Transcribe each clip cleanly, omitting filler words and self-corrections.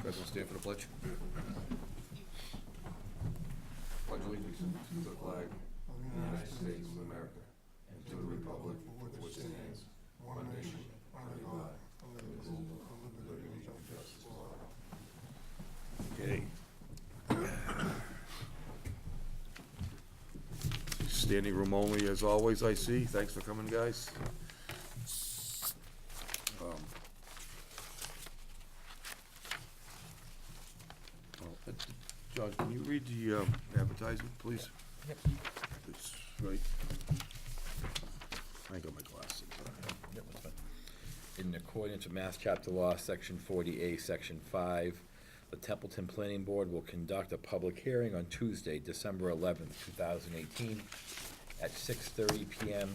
guys want to stand for the pledge? Pledge allegiance to the flag of the United States of America and to the republic for which it stands, one nation, under God, indivisible, with liberty and justice for all. Okay. Standing room only as always, I see. Thanks for coming, guys. John, can you read the advertisement, please? Yep. It's right. I ain't got my glasses. Yep, that's fine. In accordance with Mass Chapter Law, Section 40A, Section 5, the Templeton Planning Board will conduct a public hearing on Tuesday, December 11th, 2018, at 6:30 p.m.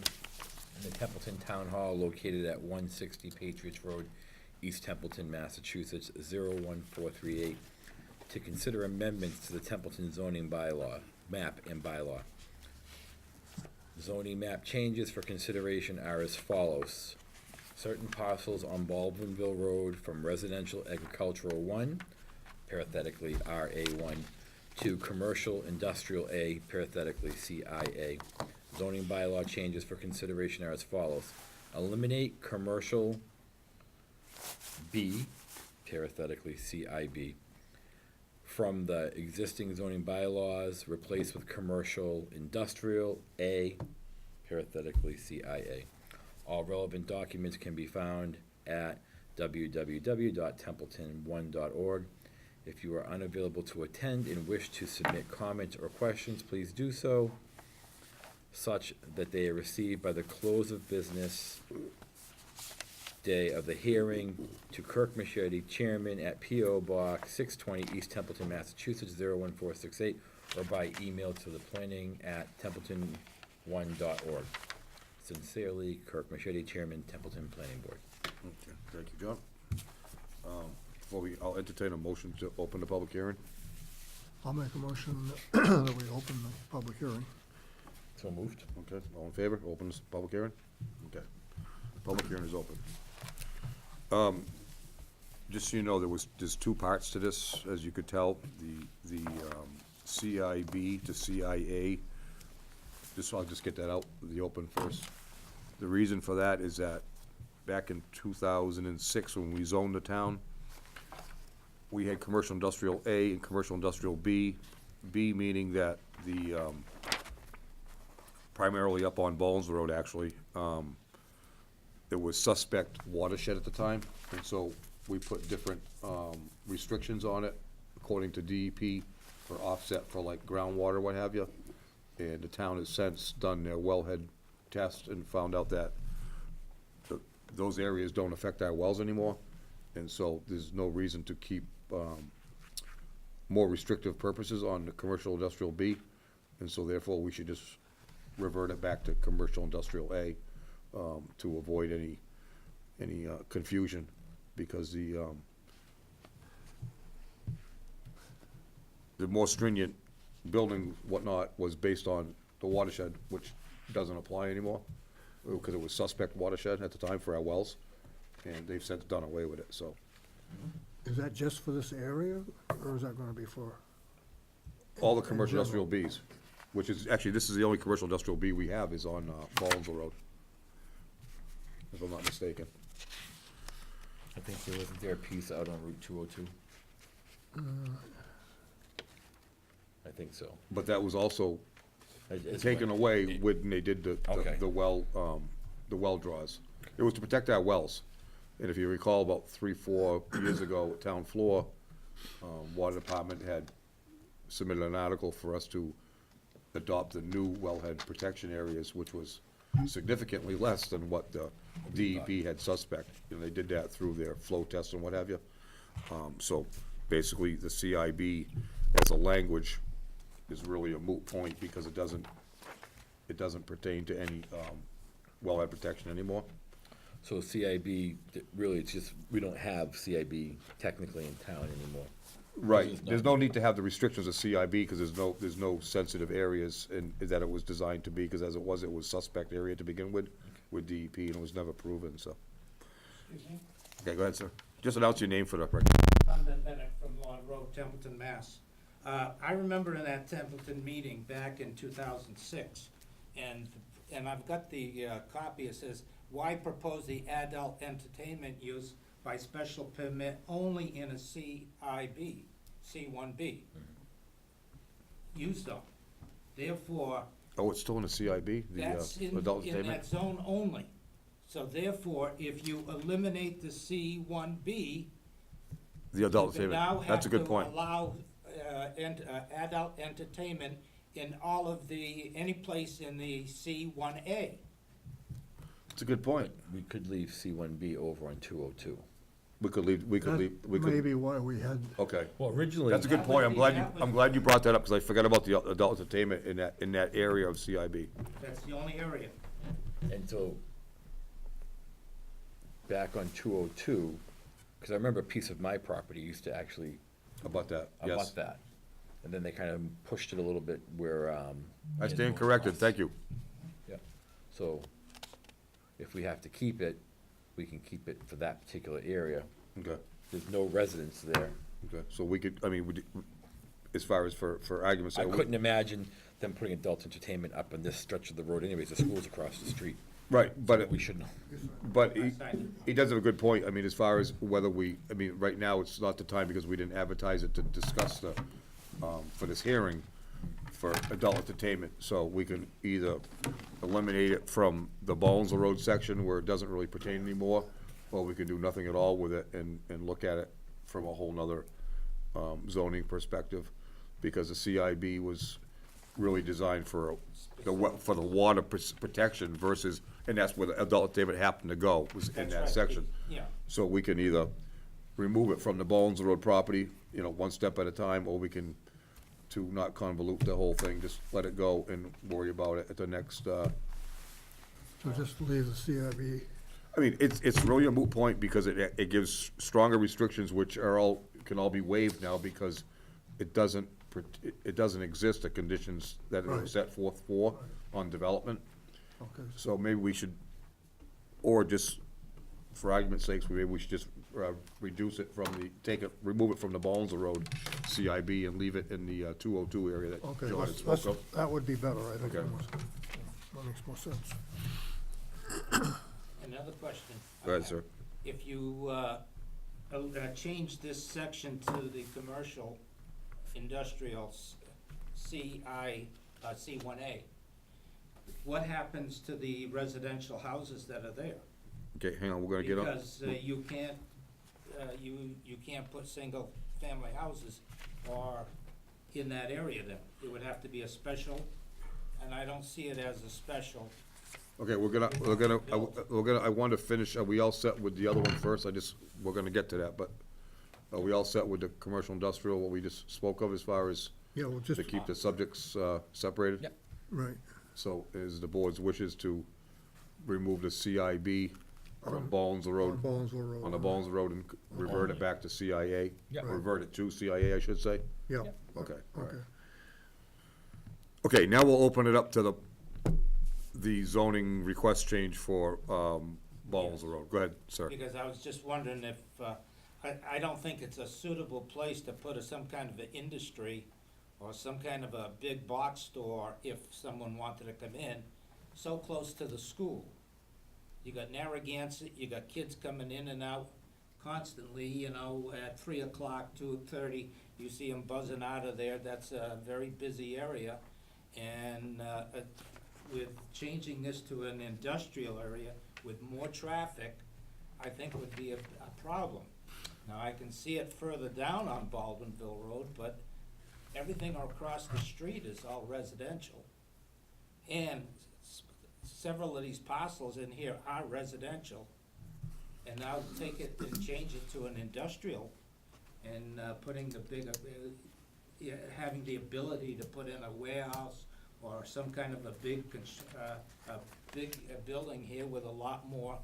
in the Templeton Town Hall located at 160 Patriots Road, East Templeton, Massachusetts, 01438, to consider amendments to the Templeton zoning bylaw, map and bylaw. Zoning map changes for consideration are as follows. Certain parcels on Baldwinville Road from residential agricultural 1, parenthetically RA1, to commercial industrial A, parenthetically CIA. Zoning bylaw changes for consideration are as follows. Eliminate commercial B, parenthetically CIB, from the existing zoning bylaws, replace with commercial industrial A, parenthetically CIA. All relevant documents can be found at www.templeton1.org. If you are unavailable to attend and wish to submit comments or questions, please do so, such that they are received by the close of business day of the hearing to Kirk Machete, Chairman, at P.O. Box 620 East Templeton, Massachusetts 01468, or by email to the planning at templeton1.org. Sincerely, Kirk Machete, Chairman, Templeton Planning Board. Okay, thank you, John. I'll entertain a motion to open the public hearing. I'll make a motion that we open the public hearing. So moved. Okay, all in favor? Open this public hearing? Okay. Public hearing is open. Just so you know, there's two parts to this, as you could tell. The CIB to CIA. I'll just get that out, the open first. The reason for that is that back in 2006, when we zoned the town, we had commercial industrial A and commercial industrial B. B meaning that the, primarily up on Baldwinville Road, actually, there was suspect watershed at the time, and so we put different restrictions on it according to DEP for offset for like groundwater, what have you. And the town has since done their wellhead test and found out that those areas don't affect our wells anymore, and so there's no reason to keep more restrictive purposes on the commercial industrial B, and so therefore we should just revert it back to commercial industrial A. To avoid any confusion, because the more stringent building whatnot was based on the watershed, which doesn't apply anymore, because it was suspect watershed at the time for our wells, and they've since done away with it, so. Is that just for this area, or is that gonna be for? All the commercial industrial Bs, which is, actually, this is the only commercial industrial B we have, is on Baldwinville Road, if I'm not mistaken. I think wasn't there a piece out on Route 202? I think so. But that was also It's taken what- away when they did Okay. the well draws. It was to protect our wells. And if you recall, about 3-4 years ago, at town floor, Water Department had submitted an article for us to adopt the new wellhead protection areas, which was significantly less than what the DEP had suspect. And they did that through their flow test and what have you. So basically, the CIB as a language is really a moot point, because it doesn't pertain to any wellhead protection anymore. So CIB, really, it's just, we don't have CIB technically in town anymore. Right, there's no need to have the restrictions of CIB, because there's no sensitive areas that it was designed to be, because as it was suspect area to begin with DEP, and it was never proven, so. Excuse me? Okay, go ahead, sir. Just announce your name for the record. I'm Ben Bennett from Road, Templeton, Mass. I remember in that Templeton meeting back in 2006, and I've got the copy. It says, "Why propose the adult entertainment use by special permit only in a CIB, C1B use zone? Therefore, Oh, it's still in the CIB, the that's adult in entertainment? that zone only. So therefore, if you eliminate the C1B, The adult you now entertainment, that's a good point. have to allow adult entertainment in all of any place in the C1A. It's a good point. We could leave C1B over on 202. We could leave, we could leave, we That could, may be why we had, okay. Well, originally. That's a good That point. would I'm be- glad that I'm would- glad you brought that up, because I forgot about the adult entertainment in that area of CIB. That's the only area. And so, back on 202, because I remember a piece of my property used to actually About that, yes. abut that. And then they kind of pushed it a little bit where, I stand corrected, thank you. yeah. So, if we have to keep it, we can keep it for that particular area. Okay, There's no residents there. okay. So we could, I mean, as far as for argument's I sake. couldn't imagine them putting adult entertainment up on this stretch of the road anyways, the school's across the street. Right, but, We should know. but he does have a good point. I mean, as far as whether I mean, right now, it's not the time because we didn't advertise it to discuss for this hearing for adult entertainment. So we can either eliminate it from the Baldwinville Road section where it doesn't really pertain anymore, or we can do nothing at all with it and look at it from a whole nother zoning perspective. Because the CIB was really designed for the water protection versus, and that's where the adult entertainment happened to go, was in That's that right. section. Yeah. So we can either remove it from the Baldwinville Road property, one step at a time, or we can, to not convolute the whole thing, just let it go and worry about it at the next, so just leave the CIB. I mean, it's really a moot point because it gives stronger restrictions which can all be waived now because it doesn't exist, the conditions that it Right. was set forth for on development. Okay, So maybe we should, or just, for argument's sakes, maybe we should just reduce it remove it from the Baldwinville Road CIB and leave it in the 202 area that okay, John had let's, spoke of. that would be better, I think. Okay. That makes more sense. Another question. Go ahead, sir. If you change this section to the commercial industrial C1A, what happens to the residential houses that are there? Okay, hang on, we're gonna get up. Because you can't put single-family houses or in that area then. It would have to be a special, and I don't see it as a special. Okay, I want to finish, are we all set with the other one first? We're gonna get to that, but are we all set with the commercial industrial, what we just spoke of as far as Yeah, we'll just, to keep the subjects separated? Yep. right, So is the board's wishes to remove the CIB from Baldwinville on Road, Baldwinville Road. on the Baldwinville Road and revert it back to CIA? Yep. Revert it to CIA, I should say? Yeah, Okay, all right. okay. Okay, now we'll open it up to the zoning request change for Baldwinville Road. Go ahead, sir. Because I was just wondering if, I don't think it's a suitable place to put some kind of an industry or some kind of a big box store if someone wanted to come in so close to the school. You got Narragansett, you got kids coming in and out constantly, at 3 o'clock, 2:30, you see them buzzing out of there. That's a very busy area. And with changing this to an industrial area with more traffic, I think would be a problem. Now, I can see it further down on Baldwinville Road, but everything across the street is all residential. And several of these parcels in here are residential. And now take it and change it to an industrial and putting the bigger, having the ability to put in a warehouse or some kind of a big building here with a lot more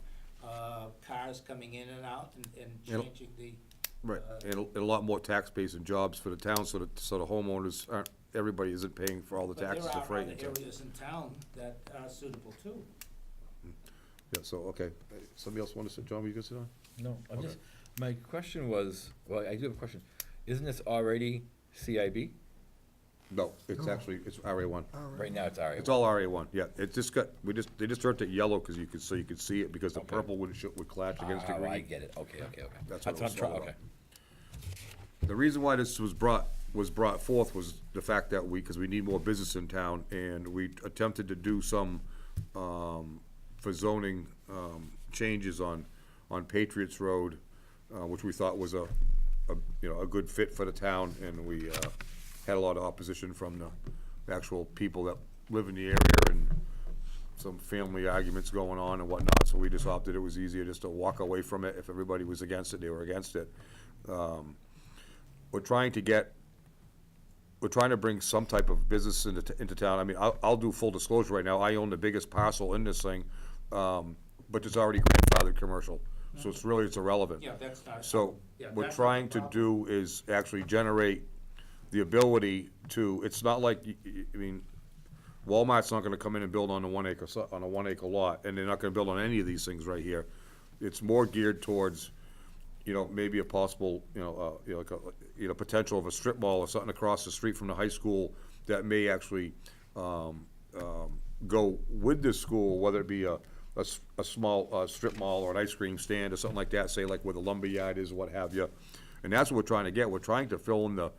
cars coming in and out and It'll- changing the. Right, and a lot more tax base and jobs for the town, so the homeowners aren't, everybody isn't paying for all the taxes of But there freight. are other areas in town that are suitable too. Yeah, so, okay, somebody else want to sit, John, were you gonna sit on? No, my question was, well, I do have a question. Isn't this already CIB? No, it's No. actually, it's RA1. All right. Right now, it's RA1. It's all RA1, yeah. It just got, they just turned it yellow because so you could see it, because the Okay. purple would clash against the Oh, I green. get it, okay. That's what it what was I'm trying, all okay. The reason why this was brought forth was the fact that because we need more business in town, and we attempted to do some, for zoning, changes on Patriots Road, which we thought was a good fit for the town, and we, had a lot of opposition from the actual people that live in the area, and some family arguments going on and whatnot, so we just opted it was easier just to walk away from it. If everybody was against it, they were against it. We're trying to bring some type of business into town. I mean, I'll do full disclosure right now, I own the biggest parcel in this thing, but it's already grandfathered commercial, so it's irrelevant. Yeah, that's not. So, Yeah, we're that's not trying the to problem. do is actually generate the ability to, it's not like, I mean, Walmart's not gonna come in and build on a 1 acre, on a 1 acre lot, and they're not gonna build on any of these things right here. It's more geared towards, maybe a possible, like a, potential of a strip mall or something across the street from the high school that may actually, go with this school, whether it be a small, strip mall or an ice cream stand or something like that, say like where the lumber yard is, what have you. And that's what we're trying to get. We're trying to fill in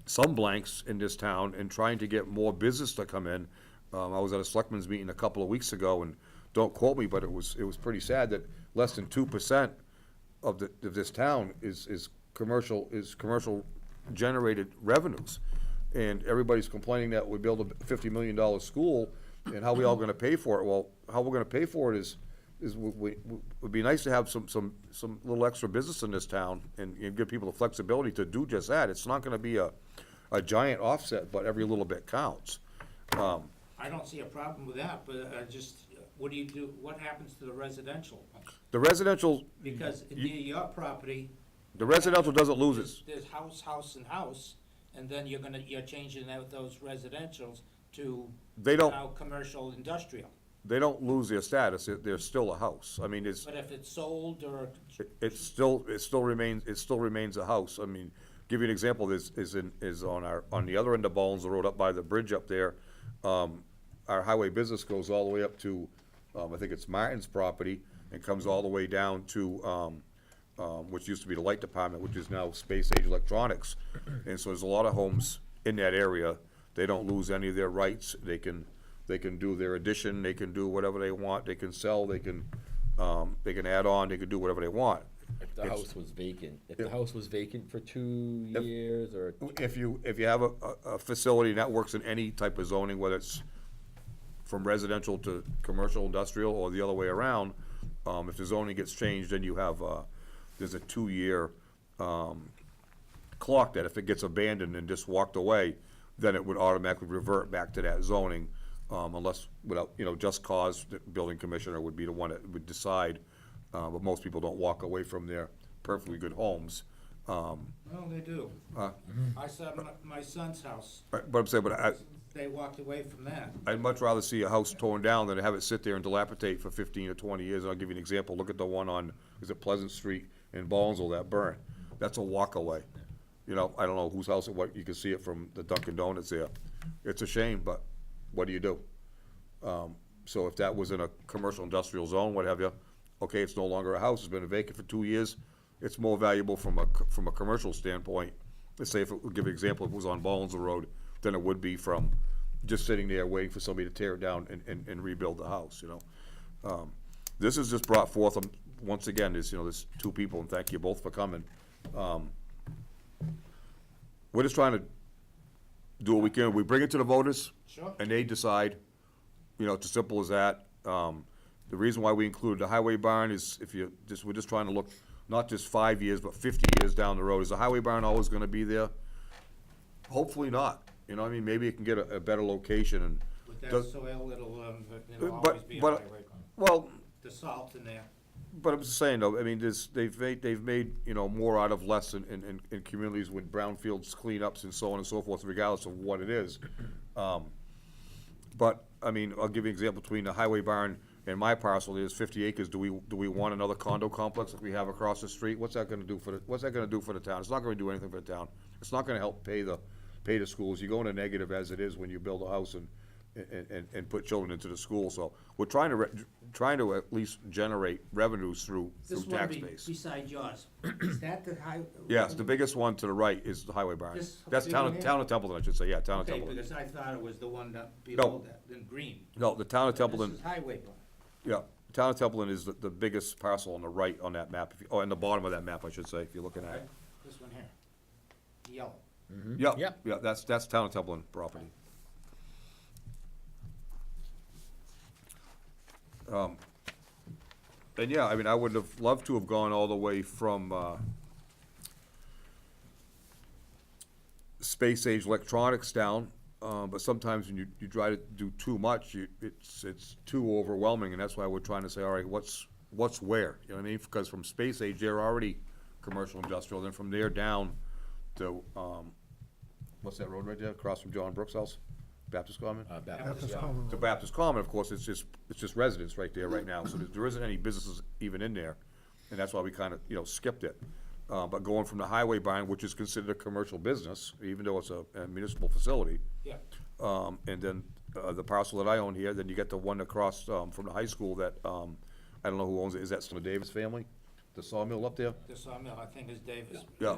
some blanks in this town and trying to get more business to come in. I was at a selectmen's meeting a couple of weeks ago, and don't quote me, but it was pretty sad that less than 2% of this town is commercial generated revenues. And everybody's complaining that we build a $50 million school, and how we all gonna pay for it? Well, how we're gonna pay for it is would be nice to have some little extra business in this town and give people the flexibility to do just that. It's not gonna be a giant offset, but every little bit counts. I don't see a problem with that, but what do you do, what happens to the residential? The residential, Because near your property. the residential doesn't lose its, There's house, and then you're changing out those residentials to they don't, now commercial industrial. they don't lose their status. They're still a house. I mean, But if it's sold or, it still remains a house. I mean, give you an example, is on the other end of Baldwinville Road, up by the bridge up there, our highway business goes all the way up to, I think it's Martin's property, and comes all the way down to, which used to be the light department, which is now Space Age Electronics. And so there's a lot of homes in that area. They don't lose any of their rights. They can do their addition, they can do whatever they want, they can sell, they can add on, they can do whatever they want. If the It's- house was vacant, if Yeah. the house was vacant for 2 years, or, If you have a facility that works in any type of zoning, whether it's from residential to commercial, industrial, or the other way around, if the zoning gets changed, then you have, there's a 2-year, clock that if it gets abandoned and just walked away, then it would automatically revert back to that zoning, unless, without, just cause, the building commissioner would be the one that would decide, but most people don't walk away from their perfectly good homes. well, they do. I saw my son's house, But I'm saying, they walked away from that. I'd much rather see a house torn down than to have it sit there and dilapidate for 15 or 20 years. I'll give you an example. Look at the one on, is it Pleasant Street in Baldwinville that burned? That's a walk away. I don't know whose house it was. You can see it from the Dunkin' Donuts there. It's a shame, but what do you do? So if that was in a commercial industrial zone, what have you, okay, it's no longer a house. It's been vacant for 2 years. It's more valuable from a commercial standpoint. Let's say, if it, give an example, if it was on Baldwinville Road, than it would be from just sitting there waiting for somebody to tear it down and rebuild the house, This is just brought forth, once again, there's 2 people, and thank you both for coming. We're just trying to do what we can. We bring it to the voters, Sure. and they decide, it's as simple as that. The reason why we included the highway barn is we're just trying to look, not just 5 years, but 50 years down the road. Is the highway barn always gonna be there? Hopefully not. Maybe it can get a better location and. With that does- soil, it'll But- always be a but- highway. Well, The salt in there. but I'm just saying though, they've made, more out of less in communities with brownfields cleanups and so on and so forth, regardless of what it is. But, I'll give you an example between the highway barn and my parcel is 50 acres, do we want another condo complex like we have across the street? What's that gonna do for the town? It's not gonna do anything for the town. It's not gonna help pay the schools. You go into negative as it is when you build a house and put children into the school, so we're trying to at least generate revenues through This one tax base. beside yours, is that the high? Yes, the biggest one to the right is the highway barn. This That's big town one here? of Templeton, I should say, yeah, town of Okay, Templeton. because I thought it was the one that below that, in green. No, the town of This Templeton, is highway barn. yeah, the town of Templeton is the biggest parcel on the right on that map, oh, in the bottom of that map, I should say, if you're looking at Okay, it. this one here, yellow. Yeah, Yeah. yeah, that's town of Templeton property. And yeah, I mean, I would have loved to have gone all the way from, space age electronics down, but sometimes when you try to do too much, it's too overwhelming, and that's why we're trying to say, all right, what's where, you know what I mean? Because from space age, they're already commercial industrial, then from there down to, what's that road right there, across from John Brooks' house? Baptist Common? Baptist yeah. Common To Road. Baptist Common, of course, it's just residents right there right now, so there isn't any businesses even in there, and that's why we kind of, skipped it. But going from the highway barn, which is considered a commercial business, even though it's a municipal facility, Yeah, and then, the parcel that I own here, then you get the one across, from the high school that, I don't know who owns it, is that still the Davis family? The sawmill up there? the sawmill, I think is Davis. Yeah.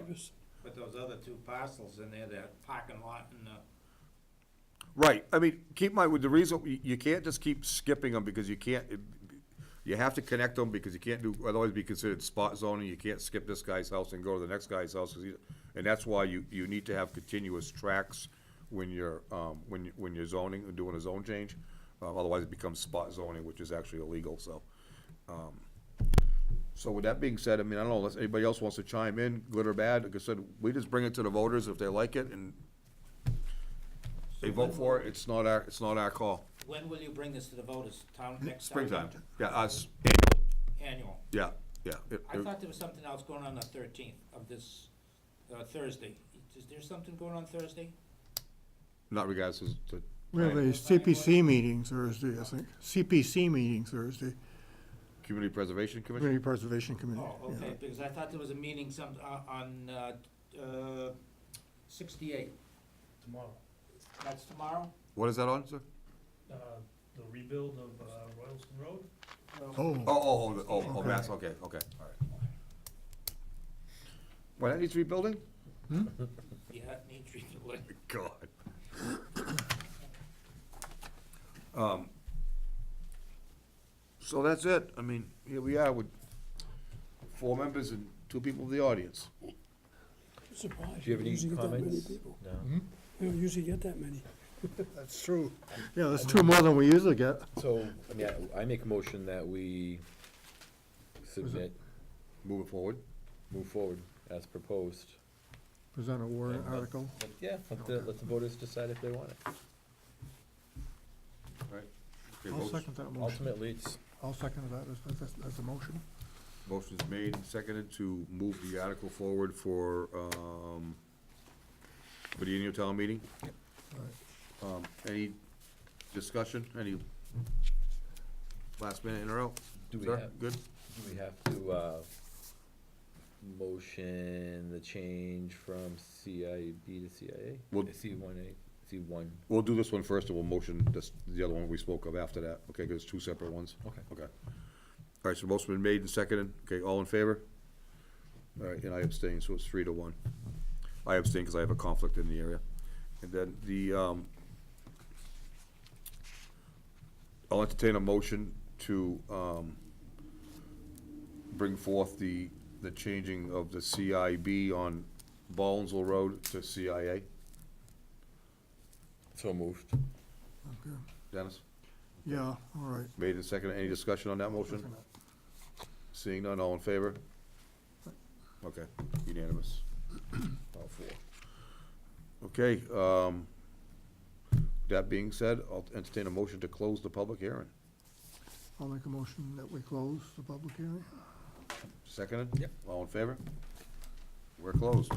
But those other two parcels in there, that parking lot and, Right, I mean, keep in mind, with the reason, you can't just keep skipping them, because you can't, you have to connect them, because you can't do, otherwise be considered spot zoning, you can't skip this guy's house and go to the next guy's house, and that's why you need to have continuous tracks when you're, when you're zoning, and doing a zone change, otherwise it becomes spot zoning, which is actually illegal, so. So with that being said, I mean, I don't know, unless anybody else wants to chime in, good or bad, like I said, we just bring it to the voters if they like it, and they vote for it, it's not our call. when will you bring this to the voters, town, next town? Springtime, meeting? yeah, us, Annual. yeah. I thought there was something else going on the 13th of this, Thursday. Is there something going on Thursday? Not regards to, We have a CPC meeting Thursday, I think. CPC meeting Thursday, Community Preservation Commission? Community Preservation Committee. Oh, yeah. okay, because I thought there was a meeting on 68. Tomorrow. That's tomorrow? What is that on, sir? The rebuild of Royalston Road. Oh, that's, okay, all right. Well, that needs rebuilding? Yeah, it needs rebuilding. God. So that's it, I mean, here we are with 4 members and 2 people in the audience. Surprised. Do you have any usually get that many comments? people. No? We don't usually get that many. That's true. Yeah, that's 2 more than we usually get. So, I mean, I make a motion that we submit, Moving forward. move forward as proposed. Present a warrant article. Yeah, let the voters decide if they want it. Right. Okay, I'll motion- second that motion. Ultimately, it's, I'll second that as a motion. Motion's made and seconded to move the article forward for the annual town meeting. Any discussion, any last minute in or out? Do we Sir, have- good? do we have to, motion the change from CIB to CIA? Well- C1A, C1, We'll do this one first, and we'll motion the other one we spoke of after that, okay, because it's 2 separate ones. okay. Okay. All right, so motion been made and seconded, okay, all in favor? All right, and I abstain, so it's 3-1. I abstain because I have a conflict in the area. And then I'll entertain a motion to, bring forth the changing of the CIB on Baldwinville Road to CIA. So moved. Okay. Dennis? Yeah, all right. Made and seconded, any discussion on that motion? Seeing none, all in favor? Okay, unanimous. All 4. Okay, that being said, I'll entertain a motion to close the public hearing. I'll make a motion that we close the public hearing. Seconded? Yep. All in favor? We're closed.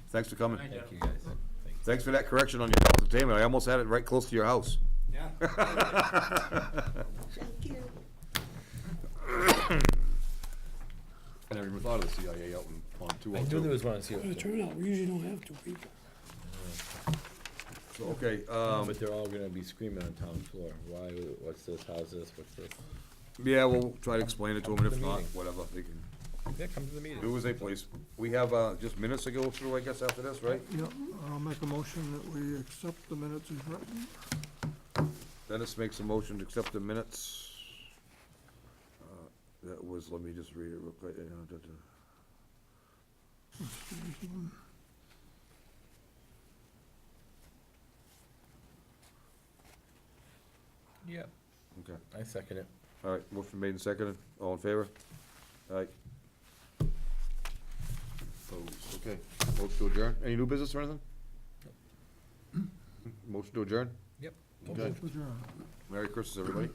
Thanks for coming. Thank Thank you, guys. Thank you. Thanks for that correction on your entertainment. I almost had it right close to your house. Yeah. Thank you. thought of the CIA out on two I oh knew there two. was one on CO. What a turnout, we usually don't have two people. So, okay, But they're all gonna be screaming on town floor. Why, what's this, how's this, what's this? yeah, we'll try to explain it to them, and if Come to the not, meeting. whatever, they can Yeah, come to the meeting. do as they please. We have, just minutes to go through, I guess, after this, right? Yeah, I'll make a motion that we accept the minutes as written. Dennis makes a motion to accept the minutes. That was, let me just read it real quick. Yeah, Okay, I second it. all right, motion made and seconded, all in favor? All right. Opposed, okay, motion to adjourn, any new business or anything? Motion to adjourn? Yep. Okay. Adjourn. Merry Christmas, everybody.